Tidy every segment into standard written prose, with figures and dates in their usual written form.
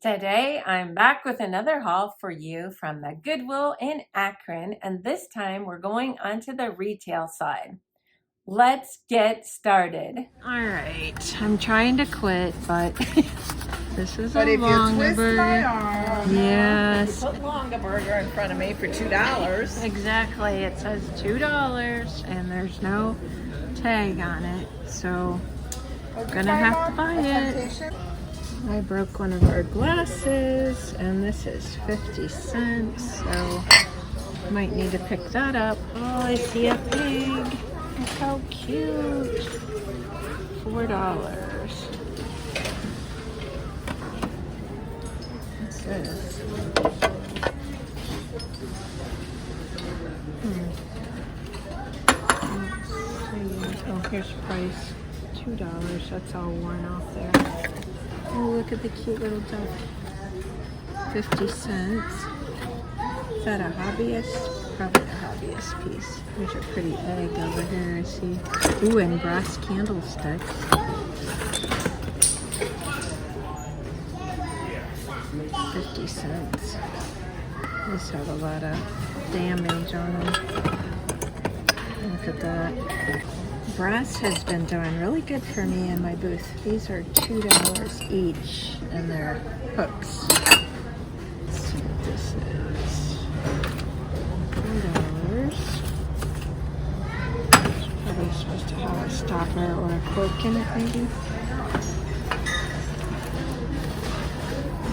Today, I'm back with another haul for you from the Goodwill in Akron, and this time we're going onto the retail side. Let's get started. All right, I'm trying to quit, but this is But a if you twist my Longaberger. arm, Yes, you put Longaberger in front of me for $2. exactly. It says $2, and there's no tag on it, so I'm gonna have to buy it. I broke one of our glasses, and this is 50 cents, so I might need to pick that up. Oh, I see a pig. Look how cute. $4. What's this? Let's see. Oh, here's the price. $2. That's all worn off there. Oh, look at the cute little duck. 50 cents. Is that a hobbyist? Probably a hobbyist piece. There's a pretty egg over here, I see. Ooh, and brass candlesticks. 50 cents. These have a lot of damage on them. Look at that. Brass has been doing really good for me in my booth. These are $2 each, and they're hooks. Let's see what this is. $4. Probably supposed to have a stopper or a cork in it, maybe.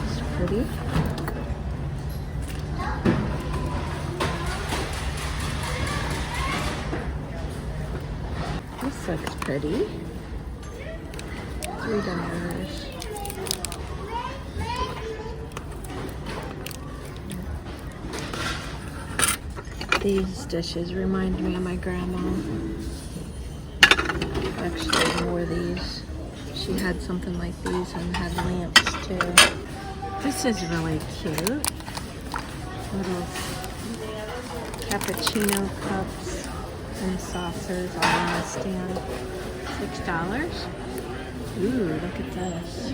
It's pretty. This looks pretty. $3. These dishes remind me of my grandma. Actually, more of these. She had something like these and had lamps too. This is really cute. Little cappuccino cups and saucers all on a stand. $6. Ooh, look at this.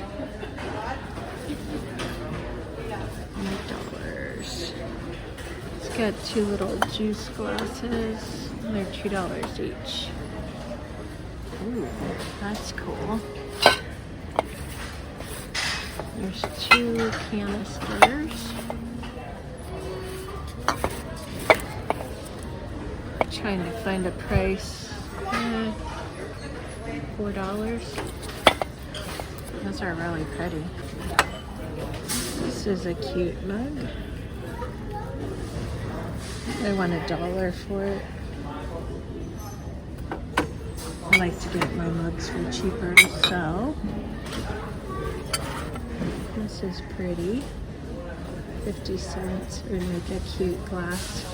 $8. It's got two little juice glasses. And they're $2 each. Ooh, that's cool. There's two canisters. Trying to find a price. $4. Those are really pretty. This is a cute mug. I want $1 for it. I like to get my mugs for cheaper to sell. This is pretty. 50 cents. It would make a cute glass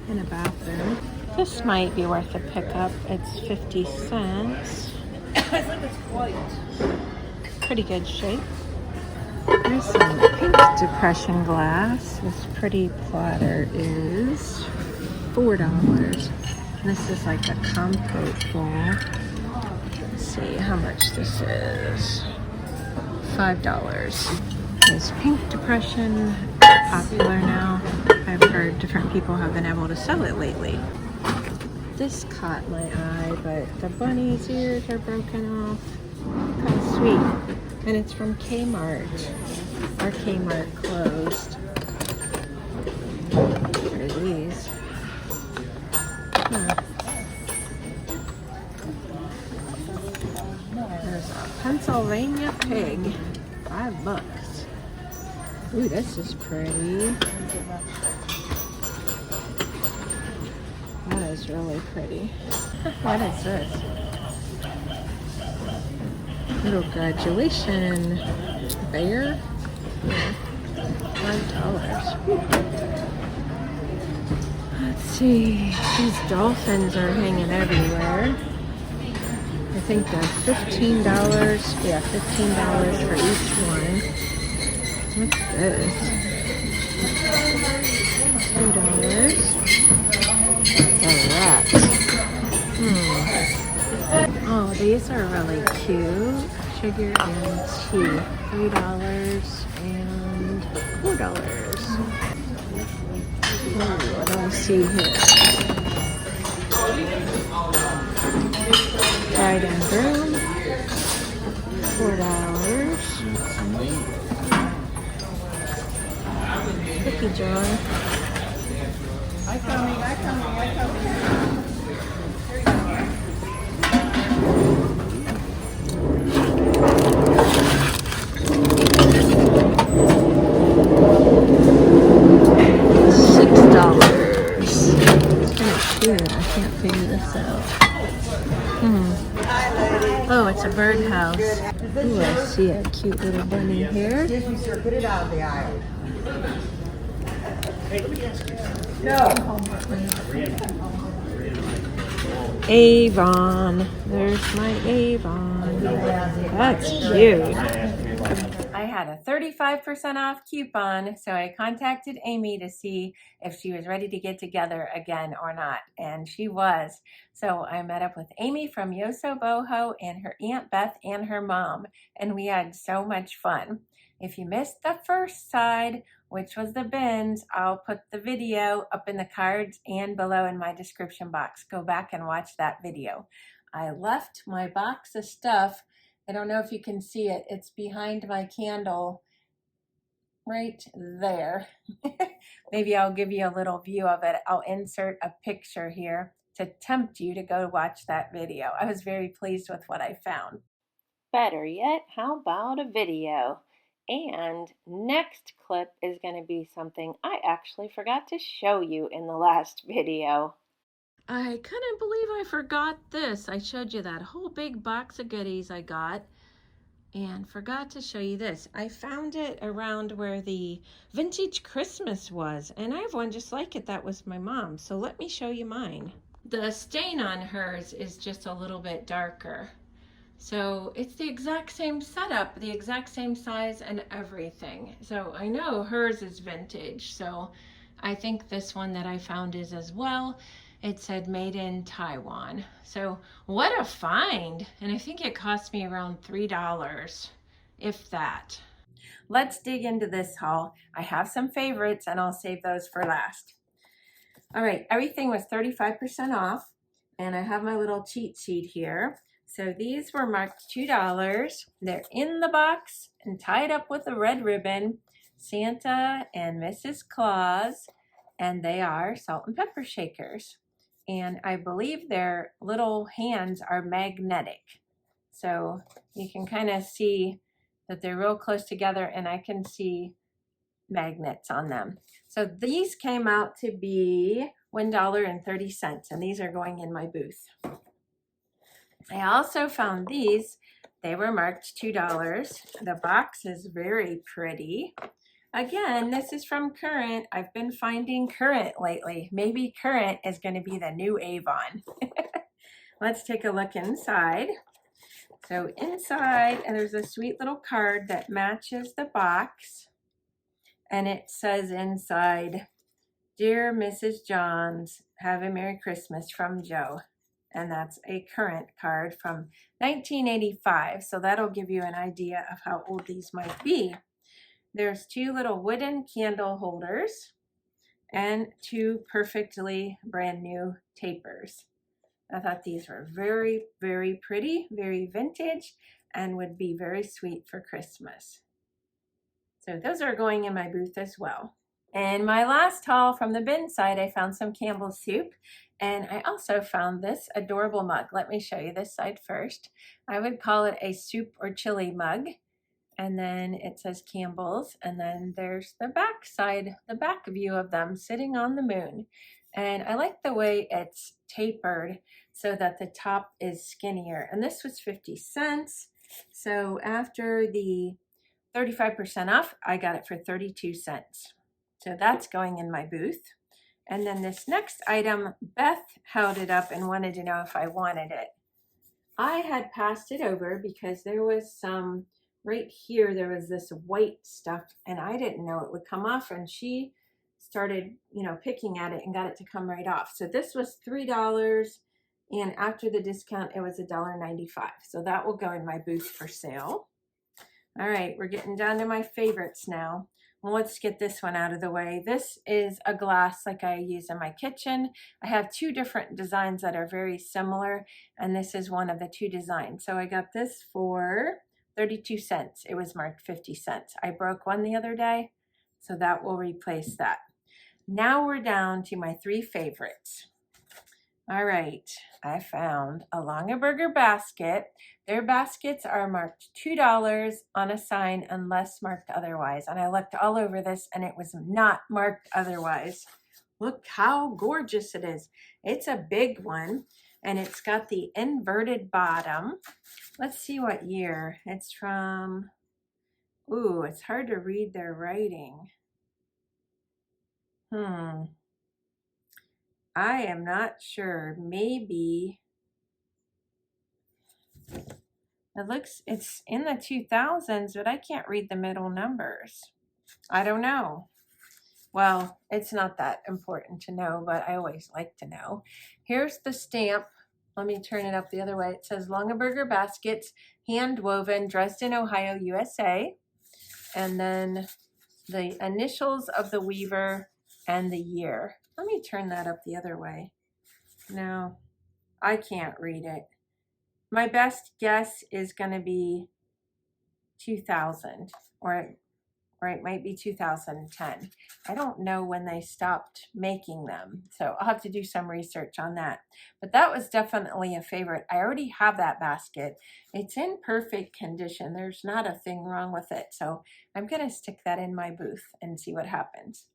in a bathroom. This might be worth a pickup. It's 50 cents. I think it's white. Pretty good shape. There's some pink depression glass. This pretty platter is $4. This is like a compote bowl. Let's see how much this is. $5. This pink depression, popular now. I've heard different people have been able to sell it lately. This caught my eye, but the bunny's ears are broken off. How sweet. And it's from Kmart. Our Kmart closed. What are these? There's a Pennsylvania pig. $5. Ooh, this is pretty. That is really pretty. What is this? Little graduation bear. $5. Let's see. These dolphins are hanging everywhere. I think they're $15. Yeah, $15 for each one. What's this? $2. A rat. Oh, these are really cute. Sugar and tea. $3 and $4. Ooh, what do I see here? Bride and groom, $4. Cookie jar. I coming. $6. It's kind of cute. I can't figure this out. Oh, it's a birdhouse. Ooh, I see a cute little bunny here. Put it out of the aisle. Avon. There's my Avon. That's cute. I had a 35% off coupon, so I contacted Amy to see if she was ready to get together again or not, and she was. So I met up with Amy from Yoso Boho and her Aunt Beth and her mom, and we had so much fun. If you missed the first side, which was the bins, I'll put the video up in the cards and below in my description box. Go back and watch that video. I left my box of stuff. I don't know if you can see it. It's behind my candle right there. Maybe I'll give you a little view of it. I'll insert a picture here to tempt you to go watch that video. I was very pleased with what I found. Better yet, how about a video? And next clip is going to be something I actually forgot to show you in the last video. I couldn't believe I forgot this. I showed you that whole big box of goodies I got and forgot to show you this. I found it around where the vintage Christmas was, and I have one just like it that was my mom's. So let me show you mine. The stain on hers is just a little bit darker. So it's the exact same setup, the exact same size and everything. So I know hers is vintage, so I think this one that I found is as well. It said made in Taiwan. So what a find. And I think it cost me around $3, if that. Let's dig into this haul. I have some favorites and I'll save those for last. All right, everything was 35% off. And I have my little cheat sheet here. So these were marked $2. They're in the box and tied up with a red ribbon. Santa and Mrs. Claus. And they are salt and pepper shakers. And I believe their little hands are magnetic. So you can kind of see that they're real close together and I can see magnets on them. So these came out to be $1.30 and these are going in my booth. I also found these. They were marked $2. The box is very pretty. Again, this is from Current. I've been finding Current lately. Maybe Current is going to be the new Avon. Let's take a look inside. So inside, and there's a sweet little card that matches the box. And it says inside, Dear Mrs. Johns, have a Merry Christmas from Joe. And that's a Current card from 1985. So that'll give you an idea of how old these might be. There's two little wooden candle holders and two perfectly brand new tapers. I thought these were very, very pretty, very vintage, and would be very sweet for Christmas. So those are going in my booth as well. And my last haul from the bin side, I found some Campbell's soup. And I also found this adorable mug. Let me show you this side first. I would call it a soup or chili mug. And then it says Campbell's, and then there's the back side, the back view of them sitting on the moon. And I like the way it's tapered so that the top is skinnier. And this was 50 cents. So after the 35% off, I got it for 32 cents. So that's going in my booth. And then this next item, Beth held it up and wanted to know if I wanted it. I had passed it over because there was some right here, there was this white stuff and I didn't know it would come off, and she started, picking at it and got it to come right off. So this was $3 and after the discount, it was $1.95. So that will go in my booth for sale. All right, we're getting down to my favorites now. let's get this one out of the way. This is a glass like I use in my kitchen. I have two different designs that are very similar, and this is one of the two designs. So I got this for 32 cents. It was marked 50 cents. I broke one the other day, so that will replace that. Now we're down to my three favorites. All right, I found a Longaberger basket. Their baskets are marked $2 on a sign unless marked otherwise. And I looked all over this and it was not marked otherwise. Look how gorgeous it is. It's a big one and it's got the inverted bottom. Let's see what year. It's from, ooh, it's hard to read their writing. I am not sure. Maybe it looks, it's in the 2000s, but I can't read the middle numbers. I don't know. Well, it's not that important to know, but I always like to know. Here's the stamp. Let me turn it up the other way. It says Longaberger Baskets, hand woven, Dresden, Ohio, USA. And then the initials of the weaver and the year. Let me turn that up the other way. No, I can't read it. My best guess is going to be 2000, or it might be 2010. I don't know when they stopped making them, so I'll have to do some research on that. But that was definitely a favorite. I already have that basket. It's in perfect condition. There's not a thing wrong with it, so I'm going to stick that in my booth and see what happens.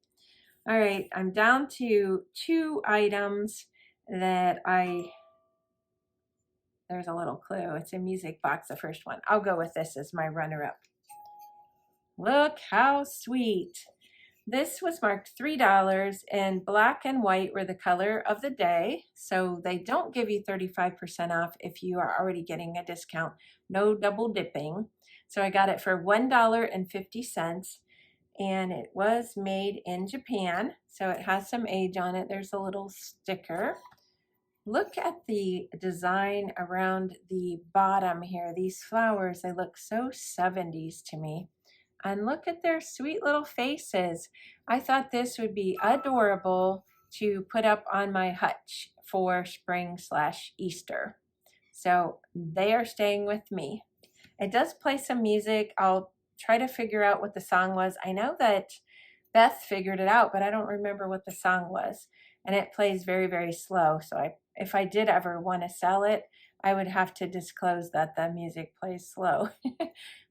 All right, I'm down to two items that there's a little clue. It's a music box, the first one. I'll go with this as my runner-up. Look how sweet. This was marked $3 and black and white were the color of the day. So they don't give you 35% off if you are already getting a discount. No double dipping. So I got it for $1.50. And it was made in Japan, so it has some age on it. There's a little sticker. Look at the design around the bottom here. These flowers, they look so 70s to me. And look at their sweet little faces. I thought this would be adorable to put up on my hutch for spring/Easter. So they are staying with me. It does play some music. I'll try to figure out what the song was. I know that Beth figured it out, but I don't remember what the song was. And it plays very, very slow. So if I did ever want to sell it, I would have to disclose that the music plays slow.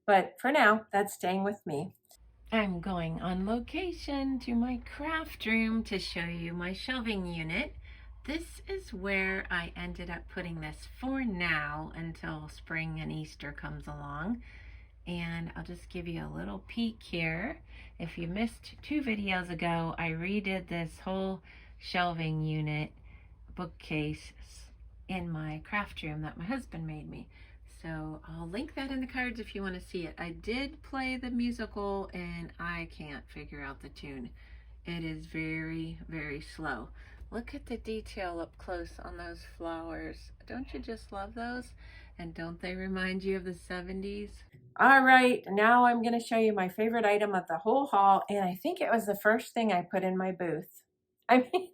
But for now, that's staying with me. I'm going on location to my craft room to show you my shelving unit. This is where I ended up putting this for now until spring and Easter comes along. And I'll just give you a little peek here. If you missed 2 videos ago, I redid this whole shelving unit bookcase in my craft room that my husband made me. So I'll link that in the cards if you want to see it. I did play the musical and I can't figure out the tune. It is very, very slow. Look at the detail up close on those flowers. Don't you just love those? And don't they remind you of the 70s? All right, now I'm going to show you my favorite item of the whole haul, and I think it was the first thing I put in my booth. I mean,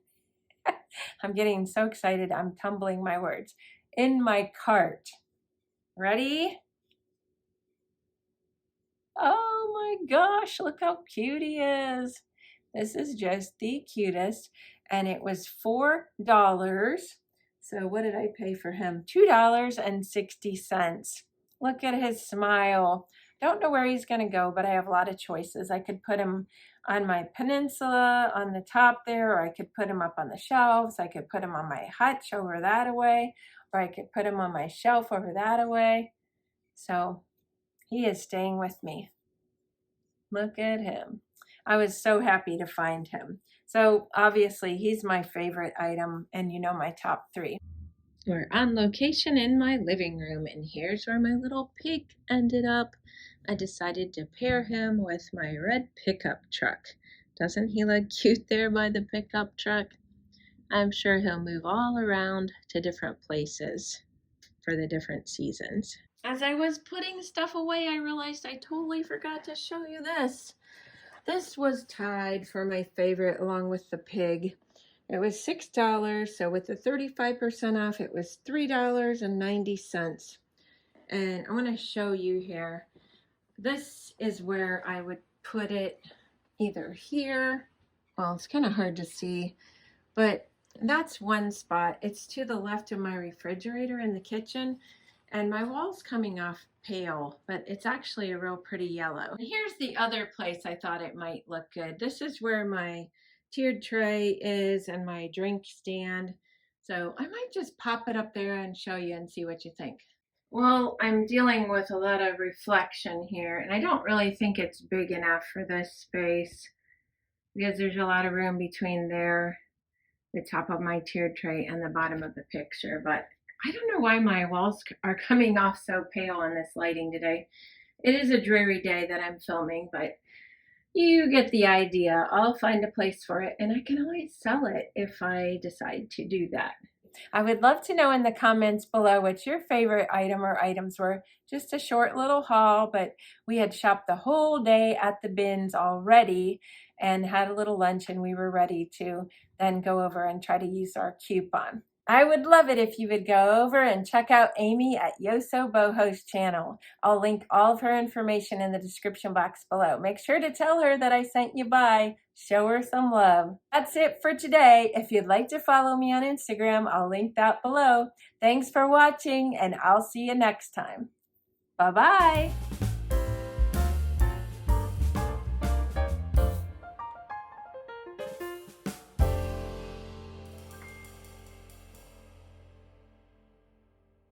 I'm getting so excited, I'm tumbling my words. In my cart. Ready? Oh my gosh, look how cute he is. This is just the cutest, and it was $4. So what did I pay for him? $2.60. Look at his smile. Don't know where he's going to go, but I have a lot of choices. I could put him on my peninsula on the top there, or I could put him up on the shelves. I could put him on my hutch over that away, or I could put him on my shelf over that away. So he is staying with me. Look at him. I was so happy to find him. So obviously he's my favorite item, and you know my top 3. We're on location in my living room, and here's where my little pig ended up. I decided to pair him with my red pickup truck. Doesn't he look cute there by the pickup truck? I'm sure he'll move all around to different places for the different seasons. As I was putting stuff away, I realized I totally forgot to show you this. This was tied for my favorite along with the pig. It was $6, so with the 35% off, it was $3.90. And I want to show you here. This is where I would put it, either here. Well, it's kind of hard to see, but that's one spot. It's to the left of my refrigerator in the kitchen, and my wall's coming off pale, but it's actually a real pretty yellow. Here's the other place I thought it might look good. This is where my tiered tray is and my drink stand. So I might just pop it up there and show you and see what you think. Well, I'm dealing with a lot of reflection here, and I don't really think it's big enough for this space because there's a lot of room between there, the top of my tiered tray, and the bottom of the picture. But I don't know why my walls are coming off so pale in this lighting today. It is a dreary day that I'm filming, but you get the idea. I'll find a place for it, and I can always sell it if I decide to do that. I would love to know in the comments below what your favorite item or items were. Just a short little haul, but we had shopped the whole day at the bins already and had a little lunch, and we were ready to then go over and try to use our coupon. I would love it if you would go over and check out Amy at Yoso Boho's channel. I'll link all of her information in the description box below. Make sure to tell her that I sent you by. Show her some love. That's it for today. If you'd like to follow me on Instagram, I'll link that below. Thanks for watching, and I'll see you next time. Bye-bye.